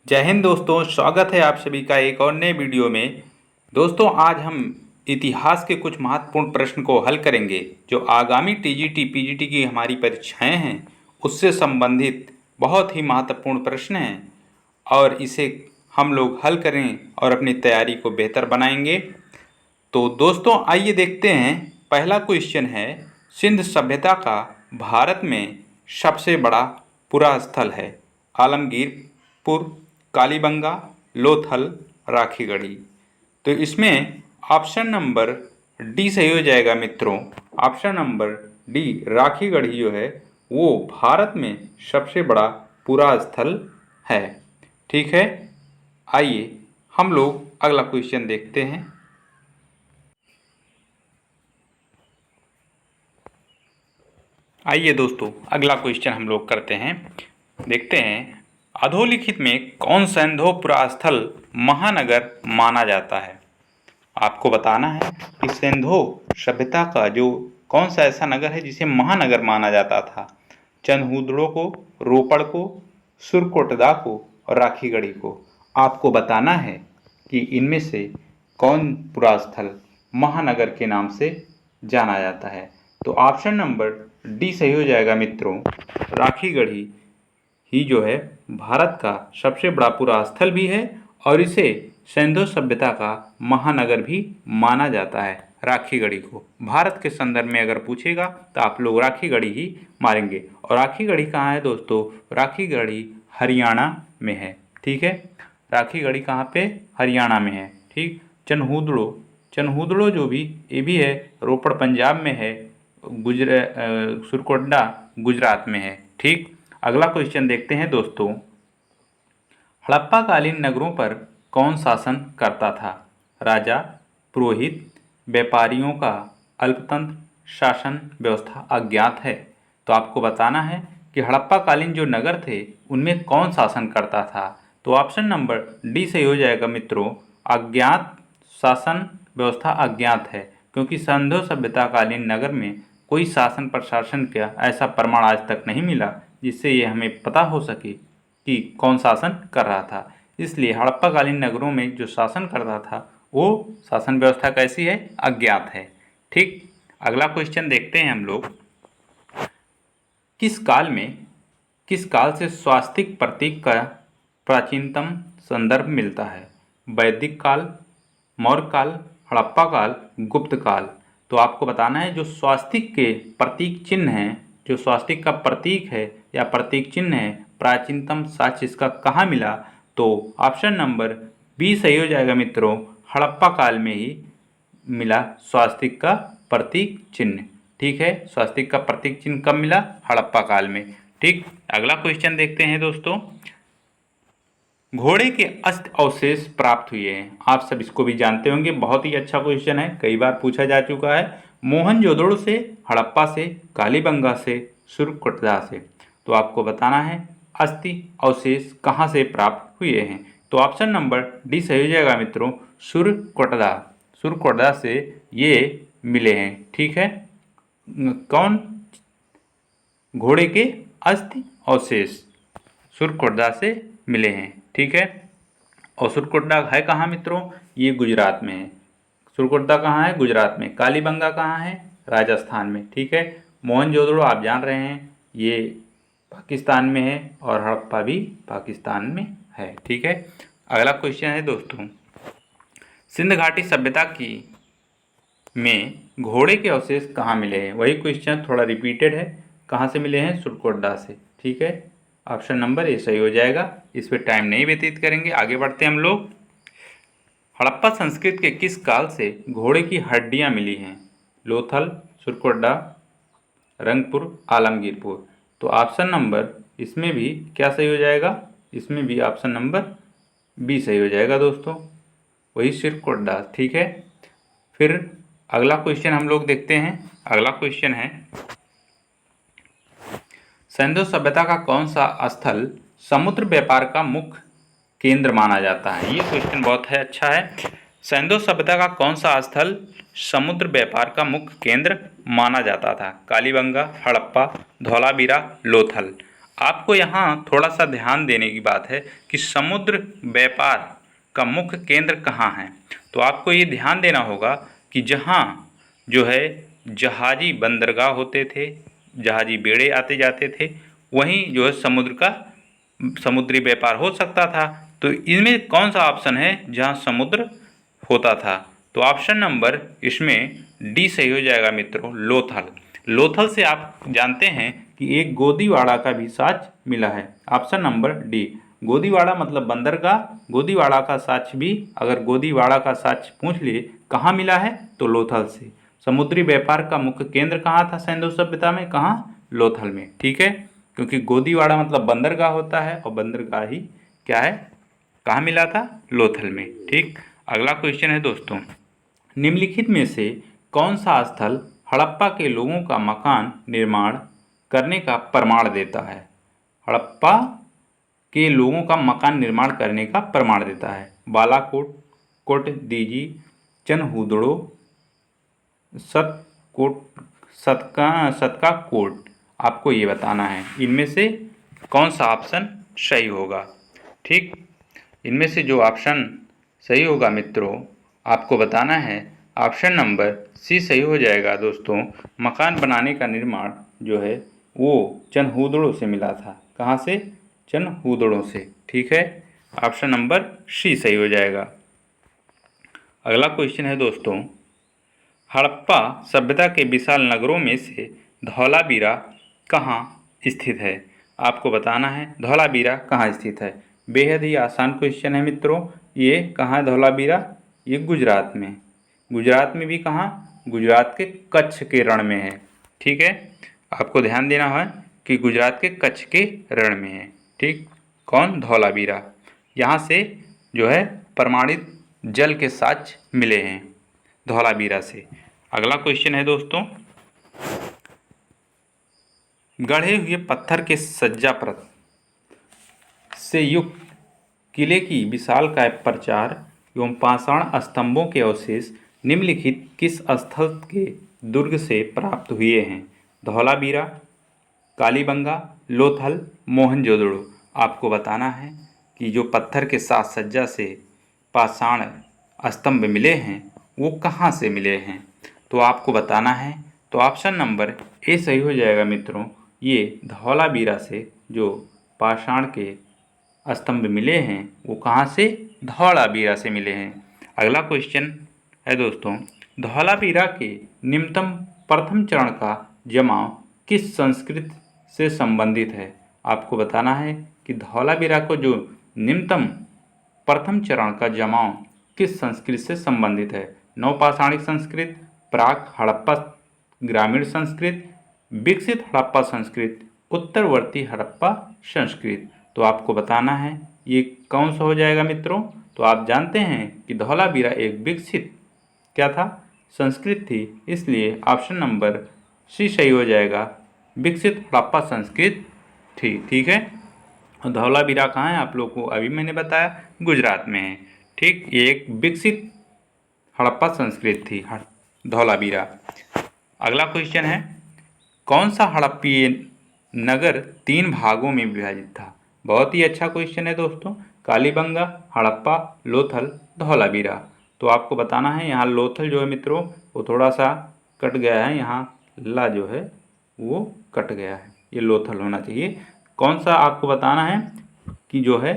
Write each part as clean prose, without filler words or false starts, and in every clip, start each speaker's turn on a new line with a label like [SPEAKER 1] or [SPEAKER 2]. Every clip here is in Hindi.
[SPEAKER 1] जय हिंद दोस्तों, स्वागत है आप सभी का एक और नए वीडियो में। दोस्तों, आज हम इतिहास के कुछ महत्वपूर्ण प्रश्न को हल करेंगे जो आगामी टीजीटी पीजीटी की हमारी परीक्षाएं हैं उससे संबंधित बहुत ही महत्वपूर्ण प्रश्न हैं और इसे हम लोग हल करें और अपनी तैयारी को बेहतर बनाएंगे। तो दोस्तों, आइए देखते हैं। पहला क्वेश्चन है, सिंध सभ्यता का भारत में सबसे बड़ा पुरा स्थल है? आलमगीरपुर, कालीबंगा, लोथल, राखीगढ़ी। तो इसमें ऑप्शन नंबर डी सही हो जाएगा मित्रों। ऑप्शन नंबर डी राखीगढ़ी जो है वो भारत में सबसे बड़ा पुरा स्थल है। ठीक है, आइए हम लोग अगला क्वेश्चन देखते हैं। आइए दोस्तों, अगला क्वेश्चन हम लोग करते हैं। देखते हैं, अधोलिखित में कौन सैंधव पुरा स्थल महानगर माना जाता है? आपको बताना है कि सैंधव सभ्यता का जो कौन सा ऐसा नगर है जिसे महानगर माना जाता था। चंदहूदड़ो को, रोपड़ को, सुरकोटदा को और राखीगढ़ी को। आपको बताना है कि इनमें से कौन पुरा स्थल महानगर के नाम से जाना जाता है। तो ऑप्शन नंबर डी सही हो जाएगा मित्रों। राखीगढ़ी ही जो है भारत का सबसे बड़ा पुरा स्थल भी है और इसे सैंधव सभ्यता का महानगर भी माना जाता है। राखीगढ़ी को भारत के संदर्भ में अगर पूछेगा तो आप लोग राखीगढ़ी ही मारेंगे। और राखीगढ़ी कहाँ है दोस्तों? राखीगढ़ी हरियाणा में है। ठीक है, राखीगढ़ी कहाँ पे? हरियाणा में है। ठीक, चनहूदड़ो जो भी ये भी है, रोपड़ पंजाब में है, सुरकोटडा गुजरात में है। ठीक, अगला क्वेश्चन देखते हैं दोस्तों। हड़प्पा कालीन नगरों पर कौन शासन करता था? राजा, पुरोहित, व्यापारियों का अल्पतंत्र शासन व्यवस्था अज्ञात है। तो आपको बताना है कि हड़प्पा कालीन जो नगर थे उनमें कौन शासन करता था। तो ऑप्शन नंबर डी सही हो जाएगा मित्रों। अज्ञात शासन व्यवस्था अज्ञात है, क्योंकि सैंधव सभ्यता कालीन नगर में कोई शासन प्रशासन का ऐसा प्रमाण आज तक नहीं मिला जिससे ये हमें पता हो सके कि कौन शासन कर रहा था। इसलिए हड़प्पा कालीन नगरों में जो शासन करता था वो शासन व्यवस्था कैसी है? अज्ञात है। ठीक, अगला क्वेश्चन देखते हैं हम लोग। किस काल से स्वास्तिक प्रतीक का प्राचीनतम संदर्भ मिलता है? वैदिक काल, मौर्य काल, हड़प्पा काल, गुप्त काल। तो आपको बताना है जो स्वास्तिक के प्रतीक चिन्ह हैं, जो स्वास्तिक का प्रतीक है या प्रतीक चिन्ह है, प्राचीनतम साक्ष्य इसका कहाँ मिला? तो ऑप्शन नंबर बी सही हो जाएगा मित्रों। हड़प्पा काल में ही मिला स्वास्तिक का प्रतीक चिन्ह। ठीक है, स्वास्तिक का प्रतीक चिन्ह कब मिला? हड़प्पा काल में। ठीक, अगला क्वेश्चन देखते हैं दोस्तों। घोड़े के अस्थि अवशेष प्राप्त हुए हैं। आप सब इसको भी जानते होंगे, बहुत ही अच्छा क्वेश्चन है, कई बार पूछा जा चुका है। मोहनजोदड़ो से, हड़प्पा से, कालीबंगा से, सुरकोटदा से। तो आपको बताना है अस्थि अवशेष कहाँ से प्राप्त हुए हैं। तो ऑप्शन नंबर डी सही हो जाएगा मित्रों। सुरकोटदा से ये मिले हैं। ठीक है, कौन? घोड़े के अस्थि अवशेष सुरकोटदा से मिले हैं। ठीक है, और सुरकोटदा है कहाँ मित्रों? ये गुजरात में है। सुरकोटदा कहाँ है? गुजरात में। कालीबंगा कहाँ है? राजस्थान में। ठीक है, मोहनजोदड़ो आप जान रहे हैं ये पाकिस्तान में है और हड़प्पा भी पाकिस्तान में है। ठीक है, अगला क्वेश्चन है दोस्तों। सिंध घाटी सभ्यता की में घोड़े के अवशेष कहाँ मिले हैं? वही क्वेश्चन थोड़ा रिपीटेड है। कहाँ से मिले हैं? सुरकोटदा से। ठीक है, ऑप्शन नंबर ए सही हो जाएगा। इस पर टाइम नहीं व्यतीत करेंगे, आगे बढ़ते हैं हम लोग। हड़प्पा संस्कृति के किस काल से घोड़े की हड्डियां मिली हैं? लोथल, सुरकोटडा, रंगपुर, आलमगीरपुर। तो ऑप्शन नंबर इसमें भी क्या सही हो जाएगा? इसमें भी ऑप्शन नंबर बी सही हो जाएगा दोस्तों, वही सुरकोटडा। ठीक है, फिर अगला क्वेश्चन हम लोग देखते हैं। अगला क्वेश्चन है, सैंधव सभ्यता का कौन सा स्थल समुद्र व्यापार का मुख्य केंद्र माना जाता है? ये क्वेश्चन बहुत है, अच्छा है। सैंधव सभ्यता का कौन सा स्थल समुद्र व्यापार का मुख्य केंद्र माना जाता था? कालीबंगा, हड़प्पा, धौलावीरा, लोथल। आपको यहाँ थोड़ा सा ध्यान देने की बात है कि समुद्र व्यापार का मुख्य केंद्र कहाँ है। तो आपको ये ध्यान देना होगा कि जहाँ जो है जहाजी बंदरगाह होते थे, जहाजी बेड़े आते जाते थे, वहीं जो है समुद्र का समुद्री व्यापार हो सकता था। तो इनमें कौन सा ऑप्शन है जहाँ समुद्र होता था। तो ऑप्शन नंबर इसमें डी सही हो जाएगा मित्रों, लोथल। लोथल से आप जानते हैं कि एक गोदीवाड़ा का भी साक्ष्य मिला है। ऑप्शन नंबर डी, गोदीवाड़ा मतलब बंदरगाह, गोदीवाड़ा का साक्ष्य भी, अगर गोदीवाड़ा का साक्ष्य पूछ लिए कहाँ मिला है तो लोथल से। समुद्री व्यापार का मुख्य केंद्र कहाँ था सिंधु सभ्यता में, कहाँ, लोथल में। ठीक है, क्योंकि गोदीवाड़ा मतलब बंदरगाह होता है और बंदरगाह ही क्या है, कहाँ मिला था, लोथल में। ठीक, अगला क्वेश्चन है दोस्तों, निम्नलिखित में से कौन सा स्थल हड़प्पा के लोगों का मकान निर्माण करने का प्रमाण देता है। हड़प्पा के लोगों का मकान निर्माण करने का प्रमाण देता है। बालाकोट, कोटदीजी, चनहूदड़ो, सतका कोट, आपको ये बताना है इनमें से कौन सा ऑप्शन सही होगा। ठीक, इनमें से जो ऑप्शन सही होगा मित्रों आपको बताना है, ऑप्शन नंबर सी सही हो जाएगा दोस्तों। मकान बनाने का निर्माण जो है वो चनहूदड़ों से मिला था। कहाँ से, चनहूदड़ों से। ठीक है, ऑप्शन नंबर सी सही हो जाएगा। अगला क्वेश्चन है दोस्तों, हड़प्पा सभ्यता के विशाल नगरों में से धौलावीरा कहाँ स्थित है। आपको बताना है धौलावीरा कहाँ स्थित है। बेहद ही आसान क्वेश्चन है मित्रों। ये कहाँ है धौलावीरा, ये गुजरात में। गुजरात में भी कहाँ, गुजरात के कच्छ के रण में है। ठीक है, आपको ध्यान देना है कि गुजरात के कच्छ के रण में है। ठीक, कौन, धौलावीरा। यहाँ से जो है प्रमाणित जल के साक्ष्य मिले हैं धौलावीरा से। अगला क्वेश्चन है दोस्तों, गढ़े हुए पत्थर के सज्जाप्रत से युक्त किले की विशालकाय प्रचार एवं पाषाण स्तंभों के अवशेष निम्नलिखित किस स्थल के दुर्ग से प्राप्त हुए हैं। धौलावीरा, कालीबंगा, लोथल, मोहनजोदड़ो। आपको बताना है कि जो पत्थर के साथ सज्जा से पाषाण स्तंभ मिले हैं वो कहाँ से मिले हैं। तो आपको बताना है, तो ऑप्शन नंबर ए सही हो जाएगा मित्रों। ये धौलावीरा से जो पाषाण के स्तंभ मिले हैं वो कहाँ से, धौलावीरा से मिले हैं। अगला क्वेश्चन है दोस्तों, धौलावीरा के निम्नतम प्रथम चरण का जमाव किस संस्कृति से संबंधित है। आपको बताना है कि धौलावीरा को जो निम्नतम प्रथम चरण का जमाव किस संस्कृति से संबंधित है। नवपाषाणिक संस्कृति, प्राक हड़प्पा ग्रामीण संस्कृति, विकसित हड़प्पा संस्कृति, उत्तरवर्ती हड़प्पा संस्कृति। तो आपको बताना है ये कौन सा हो जाएगा मित्रों। तो आप जानते हैं कि धौलावीरा एक विकसित क्या था, संस्कृत थी, इसलिए ऑप्शन नंबर सी सही हो जाएगा, विकसित हड़प्पा संस्कृत थी। ठीक है, धौलावीरा कहाँ है आप लोग को अभी मैंने बताया, गुजरात में है। ठीक, ये एक विकसित हड़प्पा संस्कृत थी धौलावीरा। अगला क्वेश्चन है, कौन सा हड़प्पीय नगर 3 भागों में विभाजित था। बहुत ही अच्छा क्वेश्चन है दोस्तों। कालीबंगा, हड़प्पा, लोथल, धौलावीरा। तो आपको बताना है यहाँ लोथल जो है मित्रों वो थोड़ा सा कट गया है, यहाँ ला जो है वो कट गया है, ये लोथल होना चाहिए। कौन सा आपको बताना है कि जो है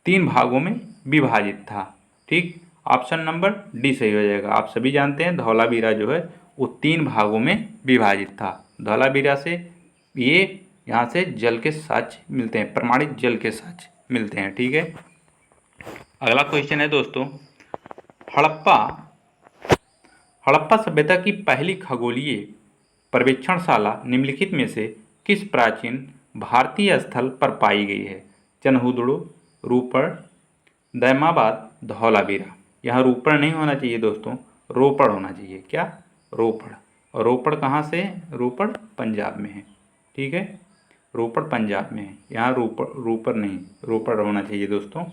[SPEAKER 1] 3 भागों में विभाजित था। ठीक, ऑप्शन नंबर डी सही हो जाएगा। आप सभी जानते हैं धौलावीरा जो है वो 3 भागों में विभाजित था। धौलावीरा से ये यहाँ से जल के साक्ष्य मिलते हैं, प्रमाणित जल के साक्ष्य मिलते हैं। ठीक है, अगला क्वेश्चन है दोस्तों, हड़प्पा सभ्यता की पहली खगोलीय पर्यवेक्षणशाला निम्नलिखित में से किस प्राचीन भारतीय स्थल पर पाई गई है। चनहूदड़ो, रूपड़, दैमाबाद, धौलावीरा। यहाँ रूपड़ नहीं होना चाहिए दोस्तों, रोपड़ होना चाहिए। क्या, रोपड़। और रोपड़ कहाँ से है, रोपड़ पंजाब में है। ठीक है, रोपड़ पंजाब में है, यहाँ रोपड़ नहीं, रोपड़ होना चाहिए दोस्तों।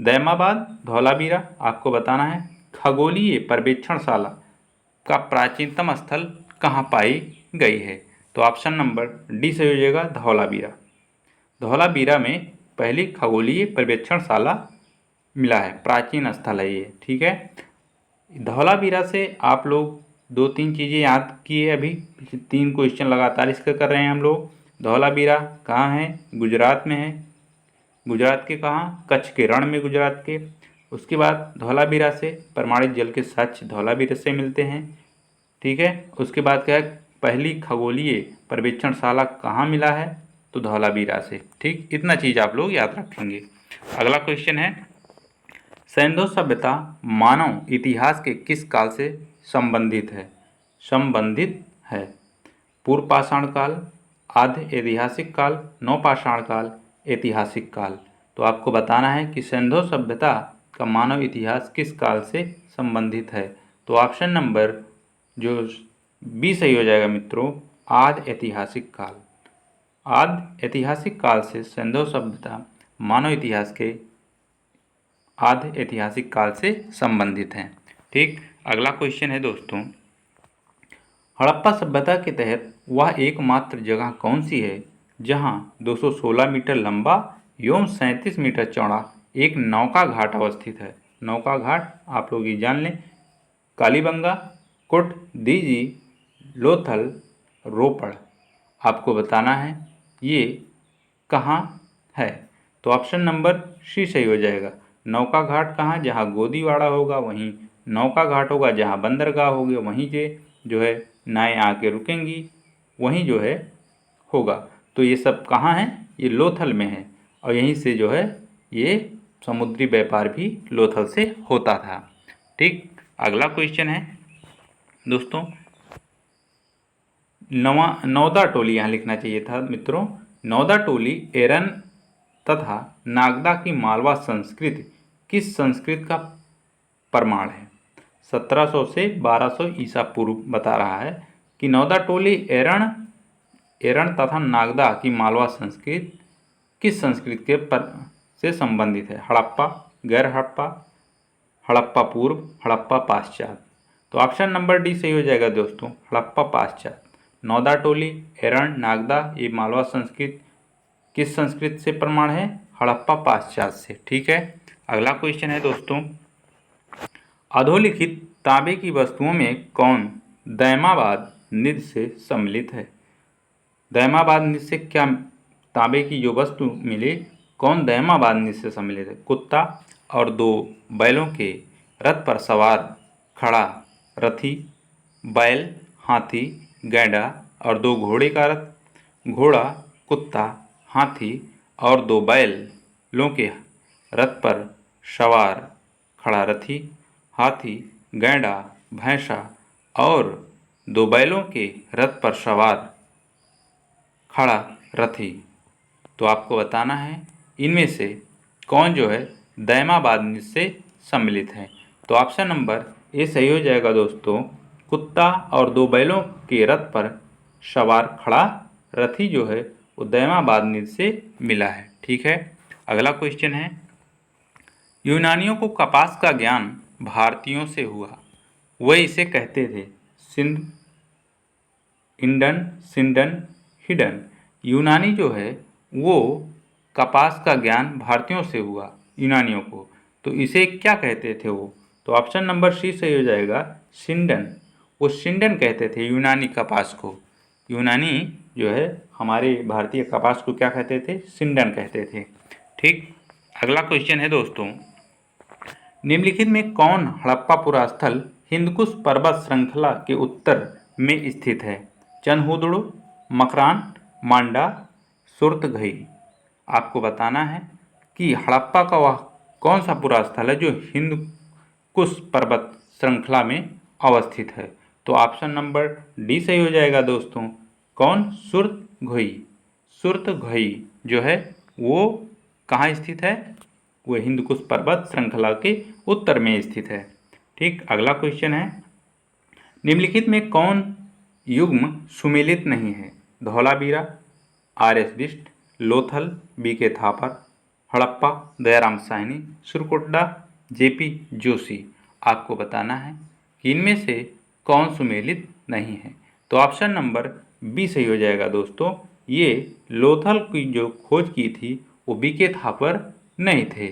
[SPEAKER 1] दैमाबाद, धौलावीरा। आपको बताना है खगोलीय पर्यवेक्षणशाला का प्राचीनतम स्थल कहाँ पाई गई है। तो ऑप्शन नंबर डी से हो जाएगा, धौलावीरा। धौलावीरा में पहली खगोलीय पर्यवेक्षणशाला मिला है, प्राचीन स्थल है ये, ठीक है। धौलावीरा से आप लोग 2-3 चीज़ें याद किए, अभी 3 क्वेश्चन लगातार इसका कर रहे हैं हम लोग। धौलावीरा कहाँ है? गुजरात में है। गुजरात के कहाँ? कच्छ के रण में गुजरात के। उसके बाद धौलावीरा से प्रमाणित जल के साक्ष्य धौलावीरा से मिलते हैं, ठीक है। उसके बाद क्या है? पहली खगोलीय पर्यवेक्षणशाला कहाँ मिला है? तो धौलावीरा से, ठीक। इतना चीज़ आप लोग याद रखेंगे। अगला क्वेश्चन है, सिंधु सभ्यता मानव इतिहास के किस काल से संबंधित है? पूर्व पाषाण काल, आद्य ऐतिहासिक काल, नवपाषाण काल, ऐतिहासिक काल। तो आपको बताना है कि सिंधु सभ्यता का मानव इतिहास किस काल से संबंधित है। तो ऑप्शन नंबर जो बी सही हो जाएगा मित्रों, आद्य ऐतिहासिक काल। आद्य ऐतिहासिक काल से सिंधु सभ्यता मानव इतिहास के आद्य ऐतिहासिक काल से संबंधित है, ठीक। अगला क्वेश्चन है दोस्तों, हड़प्पा सभ्यता के तहत वह एकमात्र जगह कौन सी है जहां 216 मीटर लंबा एवं 37 मीटर चौड़ा एक नौका घाट अवस्थित है? नौका घाट आप लोग ये जान लें, कालीबंगा, कुट, दीजी, लोथल, रोपड़। आपको बताना है ये कहाँ है। तो ऑप्शन नंबर सी सही हो जाएगा। नौका घाट कहाँ? जहाँ गोदीवाड़ा होगा वहीं नौका घाट होगा, जहाँ बंदरगाह होगी वहीं से जो है नाएं आके रुकेंगी, वहीं जो है होगा। तो ये सब कहाँ है? ये लोथल में है, और यहीं से जो है ये समुद्री व्यापार भी लोथल से होता था, ठीक। अगला क्वेश्चन है दोस्तों, नौदा टोली यहाँ लिखना चाहिए था मित्रों। नौदा टोली एरन तथा नागदा की मालवा संस्कृति किस संस्कृति का प्रमाण है? 1700 से 1200 ईसा पूर्व बता रहा है कि नौदा टोली एरन तथा नागदा की मालवा संस्कृति किस संस्कृति के से संबंधित है? हड़प्पा, गैर हड़प्पा, हड़प्पा पूर्व, हड़प्पा पाश्चात्य। तो ऑप्शन नंबर डी सही हो जाएगा दोस्तों, हड़प्पा पाश्चात्य। नौदा टोली, एरन, नागदा ये मालवा संस्कृति किस संस्कृति से प्रमाण है? हड़प्पा पाश्चात्य से, ठीक है। अगला क्वेश्चन है दोस्तों, अधोलिखित तांबे की वस्तुओं में कौन दैमाबाद निधि से सम्मिलित है? दैमाबाद निधि से क्या तांबे की जो वस्तु मिले, कौन दैमाबाद निधि से सम्मिलित है? कुत्ता और 2 बैलों के रथ पर सवार खड़ा रथी, बैल, हाथी, गैंडा और 2 घोड़े का रथ। घोड़ा, कुत्ता, हाथी और 2 बैलों के रथ पर सवार खड़ा रथी, हाथी, गैंडा, भैंसा और 2 बैलों के रथ पर सवार खड़ा रथी। तो आपको बताना है इनमें से कौन जो है दैमाबाद निधि से सम्मिलित है। तो ऑप्शन नंबर ए सही हो जाएगा दोस्तों, कुत्ता और 2 बैलों के रथ पर सवार खड़ा रथी जो है वो दैमाबाद निधि से मिला है, ठीक है। अगला क्वेश्चन है, यूनानियों को कपास का ज्ञान भारतीयों से हुआ, वह इसे कहते थे सिंध, इंडन, सिंडन, हिडन। यूनानी जो है वो कपास का ज्ञान भारतीयों से हुआ, यूनानियों को, तो इसे क्या कहते थे वो? तो ऑप्शन नंबर सी सही हो जाएगा, सिंडन। वो सिंडन कहते थे यूनानी कपास को। यूनानी जो है हमारे भारतीय कपास को क्या कहते थे? सिंडन कहते थे, ठीक। अगला क्वेश्चन है दोस्तों, निम्नलिखित में कौन हड़प्पा स्थल हिंदकुश पर्वत श्रृंखला के उत्तर में स्थित है? चनहुदड़ो, मकरान, मांडा, सुरतघई। आपको बताना है कि हड़प्पा का वह कौन सा पूरा स्थल है जो हिंदकुश पर्वत श्रृंखला में अवस्थित है? तो ऑप्शन नंबर डी सही हो जाएगा दोस्तों, कौन? सुरतघई। सुरतघई जो है वो कहाँ स्थित है? वो हिंदकुश पर्वत श्रृंखला के उत्तर में स्थित है, ठीक। अगला क्वेश्चन है, निम्नलिखित में कौन युग्म सुमेलित नहीं है? Dholavira, R S. Bisht, Lothal, B K. Thapar, Harappa, Dayaram Sahni, Surkotada, J P. Joshi. आपको बताना है कि इनमें से कौन सुमेलित नहीं है। तो ऑप्शन नंबर बी सही हो जाएगा दोस्तों, ये लोथल की जो खोज की थी वो बीके थापर नहीं थे।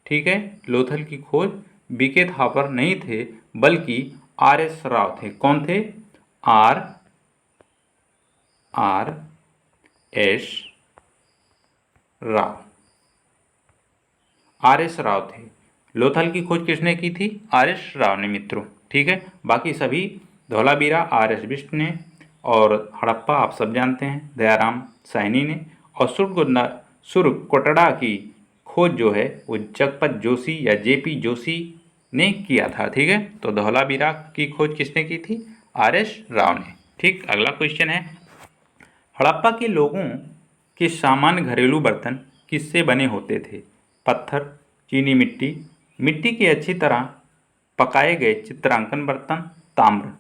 [SPEAKER 1] ठीक है, लोथल की खोज बीके थापर नहीं थे बल्कि आर एस राव थे। कौन थे? R S Rao. R S Rao थे। लोथल की खोज किसने की थी? आर एस राव ने मित्रों। ठीक है, बाकी सभी धौलावीरा आर एस बिष्ट ने, और हड़प्पा आप सब जानते हैं दयाराम साहनी ने, और सुरकोटड़ा की खोज जो है वो जगपत जोशी या जेपी जोशी ने किया था। ठीक है, तो धौलावीरा की खोज किसने की थी? आर एस राव ने। ठीक, अगला क्वेश्चन है, हड़प्पा के लोगों के सामान्य घरेलू बर्तन किससे बने होते थे? पत्थर, चीनी मिट्टी, मिट्टी के अच्छी तरह पकाए गए चित्रांकन बर्तन, ताम्र।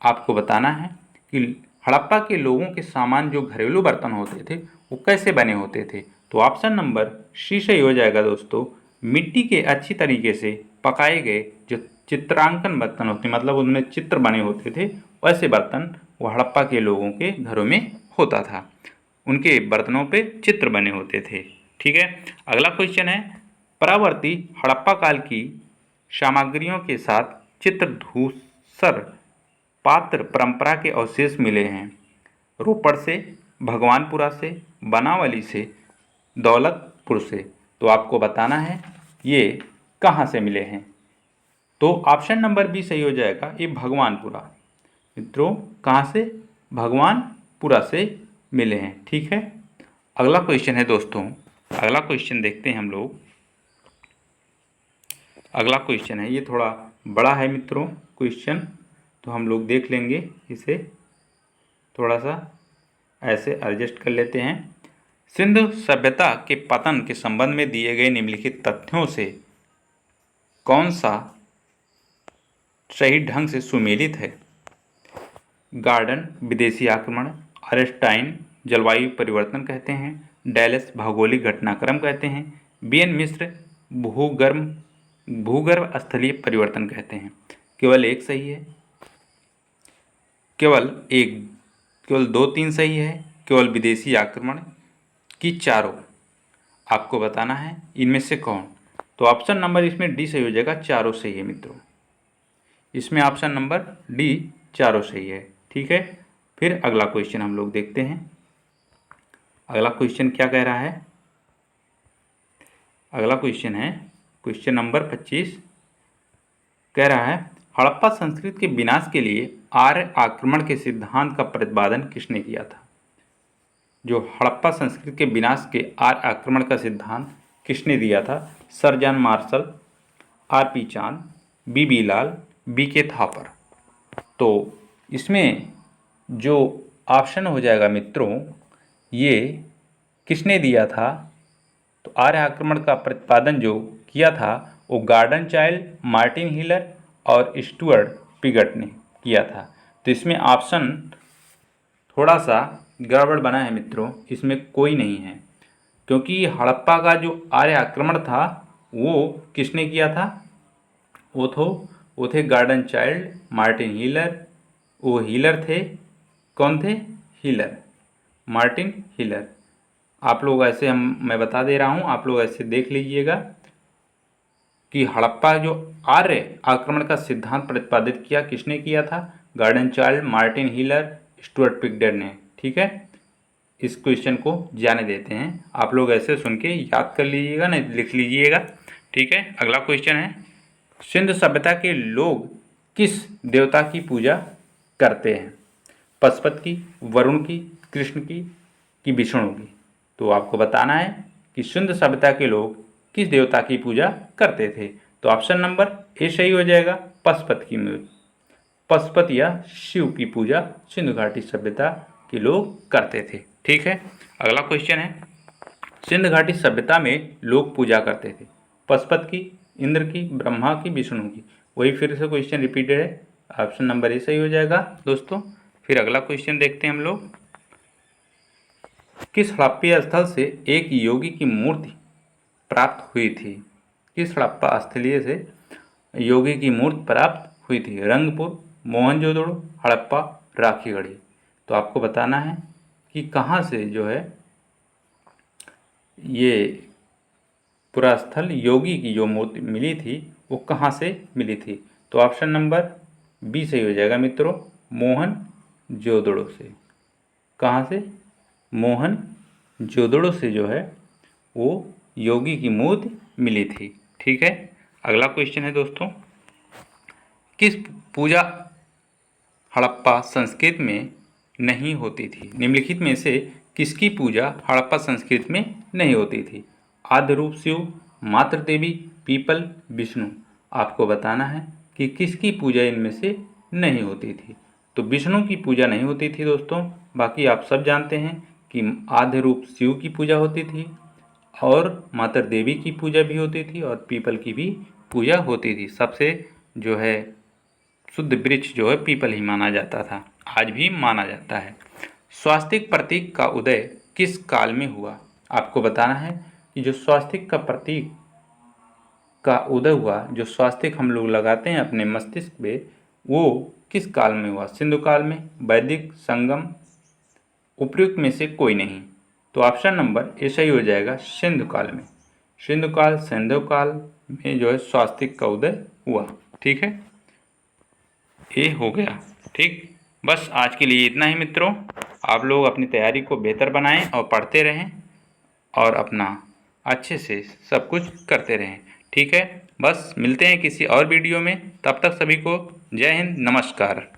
[SPEAKER 1] आपको बताना है कि हड़प्पा के लोगों के सामान जो घरेलू बर्तन होते थे वो कैसे बने होते थे। तो ऑप्शन नंबर सी सही हो जाएगा दोस्तों। मिट्टी के अच्छी तरीके से पकाए गए जो चित्रांकन बर्तन होते, मतलब उनमें चित्र बने होते थे, वैसे बर्तन वो हड़प्पा के लोगों के घरों में होता था। उनके बर्तनों पे चित्र बने होते थे। ठीक है, अगला क्वेश्चन है, परावर्ती हड़प्पा काल की सामग्रियों के साथ चित्र धूसर पात्र परंपरा के अवशेष मिले हैं। रोपड़ से, भगवानपुरा से, बनावली से, दौलतपुर से। तो आपको बताना है ये कहाँ से मिले हैं। तो ऑप्शन नंबर बी सही हो जाएगा, ये भगवानपुरा। मित्रों कहाँ से? भगवानपुरा से मिले हैं। ठीक है, अगला क्वेश्चन है दोस्तों, अगला क्वेश्चन देखते हैं हम लोग। अगला क्वेश्चन है, ये थोड़ा बड़ा है मित्रों क्वेश्चन, तो हम लोग देख लेंगे इसे, थोड़ा सा ऐसे एडजस्ट कर लेते हैं। सिंधु सभ्यता के पतन के संबंध में दिए गए निम्नलिखित तथ्यों से कौन सा सही ढंग से सुमेलित है? गार्डन विदेशी आक्रमण, अरेस्टाइन जलवायु परिवर्तन कहते हैं, डैलस भौगोलिक घटनाक्रम कहते हैं, बीएन मिश्र भूगर्भ स्थलीय परिवर्तन कहते हैं। केवल एक सही है, केवल 2-3 सही है, केवल विदेशी आक्रमण की चारों। आपको बताना है इनमें से कौन। तो ऑप्शन नंबर इसमें डी सही हो जाएगा, चारों सही है मित्रों। इसमें ऑप्शन नंबर डी चारों सही है। ठीक है, फिर अगला क्वेश्चन हम लोग देखते हैं। अगला क्वेश्चन क्या कह रहा है? अगला क्वेश्चन है क्वेश्चन नंबर 25, कह रहा है, हड़प्पा संस्कृति के विनाश के लिए आर्य आक्रमण के सिद्धांत का प्रतिपादन किसने किया था? जो हड़प्पा संस्कृति के विनाश के आर्य आक्रमण का सिद्धांत किसने दिया था? Sir John Marshall, RP. चांद, बी.बी. लाल, बी.के. थापर। तो इसमें जो ऑप्शन हो जाएगा मित्रों, ये किसने दिया था? तो आर्य आक्रमण का प्रतिपादन जो किया था वो गार्डन चाइल्ड, मार्टिन हीलर और स्टुअर्ट पिगट ने किया था। तो इसमें ऑप्शन थोड़ा सा गड़बड़ बना है मित्रों, इसमें कोई नहीं है, क्योंकि हड़प्पा का जो आर्य आक्रमण था वो किसने किया था? वो थे गार्डन चाइल्ड, मार्टिन हीलर। वो हीलर थे, कौन थे? Healer, Martin healer. आप लोग ऐसे, मैं बता दे रहा हूँ, आप लोग ऐसे देख लीजिएगा कि हड़प्पा जो आर्य आक्रमण का सिद्धांत प्रतिपादित किया किसने किया था? Gordon Childe, Martin Wheeler, Stuart Piggott ने। ठीक है, इस क्वेश्चन को जाने देते हैं, आप लोग ऐसे सुन के याद कर लीजिएगा, नहीं लिख लीजिएगा। ठीक है, अगला क्वेश्चन है, सिंधु सभ्यता के लोग किस देवता की पूजा करते हैं? पशुपति की, वरुण की, कृष्ण की, कि विष्णु की? तो आपको बताना है कि सिंधु सभ्यता के लोग किस देवता की पूजा करते थे। तो ऑप्शन नंबर ए सही हो जाएगा, पशुपति या शिव की पूजा सिंधु घाटी सभ्यता के लोग करते थे। ठीक है, अगला क्वेश्चन है, सिंधु घाटी सभ्यता में लोग पूजा करते थे पशुपति की, इंद्र की, ब्रह्मा की, विष्णु की? वही फिर से क्वेश्चन रिपीटेड है, ऑप्शन नंबर ए सही हो जाएगा दोस्तों। फिर अगला क्वेश्चन देखते हैं हम लोग, किस हड़प्पीय स्थल से एक योगी की मूर्ति प्राप्त हुई थी? किस हड़प्पा स्थलीय से योगी की मूर्ति प्राप्त हुई थी? रंगपुर, मोहनजोदड़ो, हड़प्पा, राखीगढ़ी? तो आपको बताना है कि कहाँ से जो है ये पूरा स्थल योगी की जो मूर्ति मिली थी वो कहाँ से मिली थी। तो ऑप्शन नंबर बी सही हो जाएगा मित्रों, मोहनजोदड़ो से। कहाँ से? मोहनजोदड़ो से जो है वो योगी की मूर्ति मिली थी। ठीक है, अगला क्वेश्चन है दोस्तों, किस पूजा हड़प्पा संस्कृति में नहीं होती थी? निम्नलिखित में से किसकी पूजा हड़प्पा संस्कृति में नहीं होती थी? आद्य रूप शिव, मातृ देवी, पीपल, विष्णु। आपको बताना है कि किसकी पूजा इनमें से नहीं होती थी। तो विष्णु की पूजा नहीं होती थी दोस्तों। बाकी आप सब जानते हैं कि आद्य रूप शिव की पूजा होती थी और माता देवी की पूजा भी होती थी और पीपल की भी पूजा होती थी। सबसे जो है शुद्ध वृक्ष जो है पीपल ही माना जाता था, आज भी माना जाता है। स्वास्तिक प्रतीक का उदय किस काल में हुआ? आपको बताना है कि जो स्वास्तिक का प्रतीक का उदय हुआ, जो स्वास्तिक हम लोग लगाते हैं अपने मस्तिष्क पे, वो किस काल में हुआ? सिंधु काल में, वैदिक, संगम, उपयुक्त में से कोई नहीं। तो ऑप्शन नंबर ए सही हो जाएगा, सिंधु काल में। सिंधु काल, सिंधु काल में जो है स्वास्तिक का उदय हुआ। ठीक है, ये हो गया। ठीक, बस आज के लिए इतना ही मित्रों। आप लोग अपनी तैयारी को बेहतर बनाएं और पढ़ते रहें और अपना अच्छे से सब कुछ करते रहें। ठीक है, बस मिलते हैं किसी और वीडियो में। तब तक सभी को जय हिंद, नमस्कार।